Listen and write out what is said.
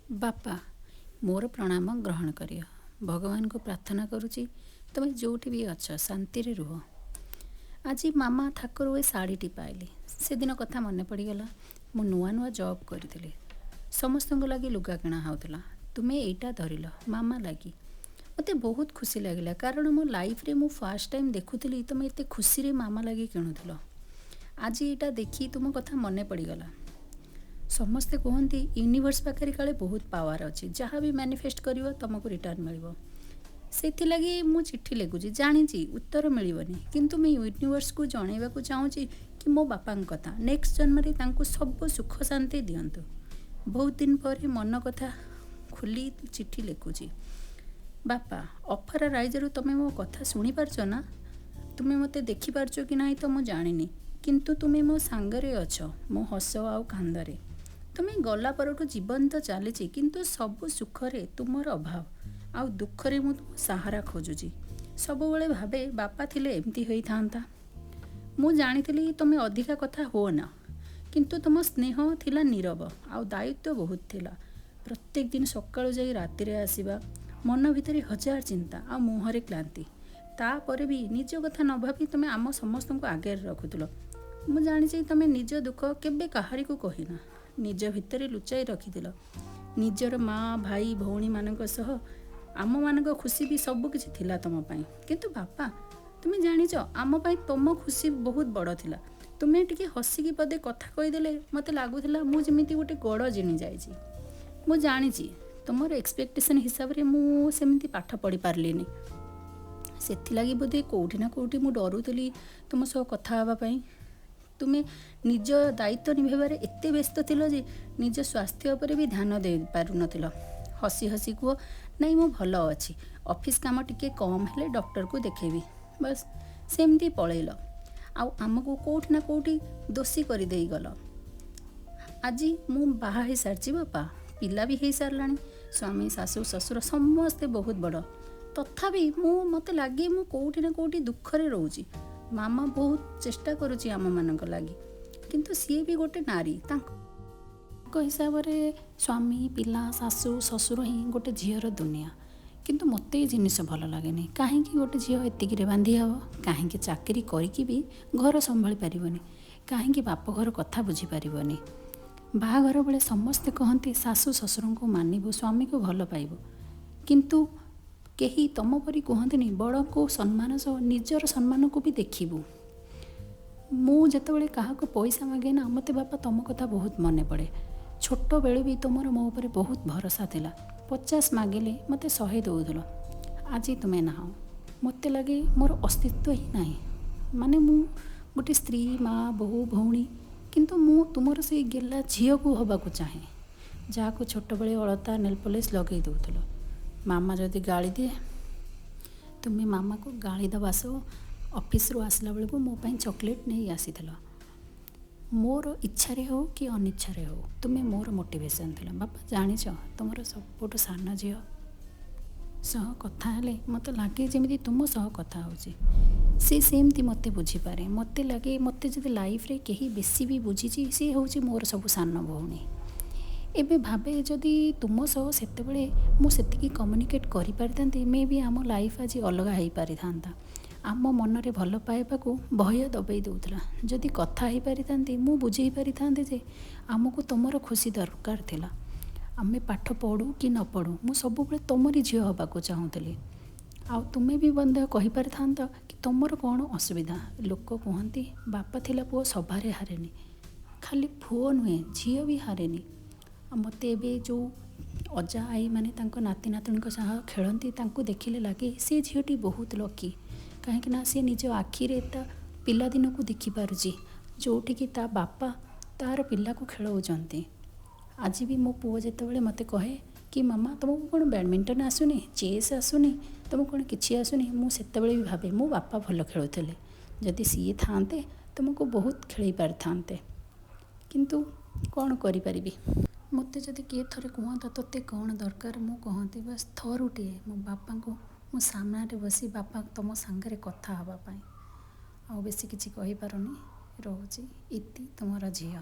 बापा मोर प्रणाम ग्रहण करियो। भगवान को प्रार्थना करुची तुम जोठी भी अछ शांति रे रुह। आज मामा ठाकुर ए शाढ़ीटी पाइली से दिन कथा मन पड़गला। मु नुआ नुआ जॉब करी समस्त लगी लुगा किणा होता तुम्हें यहीटा धरल मामा लगी मत बहुत खुशी लगे कारण मो लाइफ रे मु फर्स्ट टाइम देखुली तुम एत खुशी रे मामा लगी किणुल। आज यहाँ देखी तुम कथा मन पड़गला। समस्ते कहते यूनिवर्स पाखे काले बहुत पावर अच्छी जहाँ भी मैनिफेस्ट कर तुमको रिटर्न मिल से मु चिट्ठी लिखुची जानी उत्तर मिलनी किंतु मैं यूनिवर्स को जनइबा चाहूँ कि मो बापा कथा नेक्स्ट जन्म में सब सुख शांति दिंतु। बहुत दिन पर मन कथा खोली चिट्ठी लिखुची। बापा अफर राइजर तुम्हें मो कथा शुणी पारछ ना तुम्हें मत देखिपारच कि ना तो मुझे जानी किंतु तुम्हें मो सांगरे अच्छ मो हस आउ कांदरे तुम्हें गला परठू जीवन तो चली किंतु सब सुखरे तुमर अभाव आउ दुखरे मु सहारा खोजुची। सब बड़े भावे बापा थिले एमती होई थांता। मु जानी तुम्हें अधिका कथा हो ना किंतु तुम स्नेह थिला नीरव आउ दायित्व बहुत थिला। प्रत्येक दिन सकाळु जाई राति रे आसीबा मन भितरे हजार चिंता आ मुहरे क्लांति तापर भी निज कथा न भावी तुम्हें आम समस्त को आगे रखुल। मु जानी तुम्हें निज दुख केबे कहारी को कहिना निज भितर लुचाई रखिथिल। निजर माँ भाई भौणी मानक सह आम मानक खुशी भी सब किछि थिला तुम पाई किंतु बापा तुम्हें जानिच आम पाई तुम खुशी बहुत बड़ थिला। तुम्हें टिके हसिकी पदे कथा कहीदेले मत लगुला मु जेमिति गोटे गड़ जिणी जाइछि। मु जानिछि तुमर एक्सपेक्टेशन हिसाब रे मु सेमिति पाठ पढ़ी पारलिनी सेथिलागी बोधे कोठी ना कोठी मु डरुतली तुम सह कथा हवा पाई। तुम्हें निज दायित्व निभेबार एते व्यस्त थिलो जे निज स्वास्थ्य उपर भी ध्यान दे पारु नथिलो। हसी हसी कह नहीं मु भल अच्छी ऑफिस काम टिके कम हेले डॉक्टर को देखेबी बस सेमती पलैल आउ आमको कोठी ना कोठी दोषी कर दे गल। आज मु बाहा हो सारी बापा पिला भी हो सारा स्वामी सासू ससुर समस्ते बहुत बड़ तथापि मत लगे मु कोठी ना कोठी दुखरे रोची। मामा बहुत चेष्टा करुची आम मानक लगी किंतु सी भी गोटे नारी हिसाब रे स्वामी पिला सासू ससुर ही गोटे झीर दुनिया किंतु मत ये जिनिस भल लगे कहीं गोटे झील एतिक बांधि हे कहीं चाकरी करके भी घर संभाली पारनी कहीं बाप घर कथा बुझीपार बाहाघर बेले समस्ते कहते सासू ससुर को मानव स्वामी को भल पाइब किंतु कहीं तुम परी कहते बड़ को सम्मान सह निजर सम्मान को भी देखिबू। मु जिते क्या पैसा मागे ना मत बापा तुम कथा बहुत मन पड़े छोट बेलू भी तुमर मो ऊपर बहुत भरोसा थिला 50 मागिले मत 100 दौल आज तुम्हें ना मत लगे मोर अस्तित्व ही ना माने मु गोटे स्त्री माँ बहु भौणी किंतु मु तुमर से गेला झील को हवा को चाहे जहाँ को छोट बेले अलता नेल पॉलिश लगे दौल। मामा जदि गाली दिए तुम्हें मामा को गाली दबा सो ऑफिस रू आसला बेलू को मो चॉकलेट नहीं आसी मोर इच्छारे हो कि अनिच्छारे हो तुम्हें मोर मोटिवेशन थिला। बापा जानिच तुमर सबुठ सान झील सह कथा हेले मत लगे जमी तुम सह कथा होची सी सेमती मत बुझीपारे मत लगे मत जदि लाइफ रे कहीं बेसी भी बुझी सी हूँ मोर सब सान भौणी। एबे भावे जदि तुम सह सेतेबेले मु सेतिकी कम्युनिकेट करि पारिथांती मे भी आम लाइफ आज अलग हो पारि थांता। आम मनरे भल पाइबा को भय दबाई दौला जदि कथा हो पारि मु बुझे पारि जे आमको तुमर खुशी दरकार थिला। आमे पाठ पढ़ू कि न पढ़ू मु सबुबले तुमरी झील हवा को चाहूली आ तुम्हें भी बंद कही पारि थांत कि तुमर कौन असुविधा। लोक कहती बापा थिला पुओ सभारे हारेनी खाली पुओ नुहे झील भी हारेनी। मत एबे जो अजा आई माने तांको नाती नातुणी सह खेलती देखिले लगे से झीलटी बहुत लकी कहीं सी निज आखिरे ता पिला दिन को देखिपारुची जोटिकी ता बापा तार पिला को खेलौचंती। आज भी मो पुओ जेतेबेले मते कहे कि मामा तुमको कौन बैडमिंटन आसुनी चेस आसुनी तुमको कौन किछि आसुनी मु सेतेबेले भी भावे मो बापा भल खेलुथिले जदि सी थांते तुमको बहुत खेल पारि थांते किंतु कौन करि परिबी। मत जदि किए थरे कहता तोते कौन दरकार मु कहती बस थरुटे मो बापा को मो सामने बसी बापा तुम सांगरे कथा हवा पाई आ बेसी किछि कहि पारुनी रोची इति तुमर झील।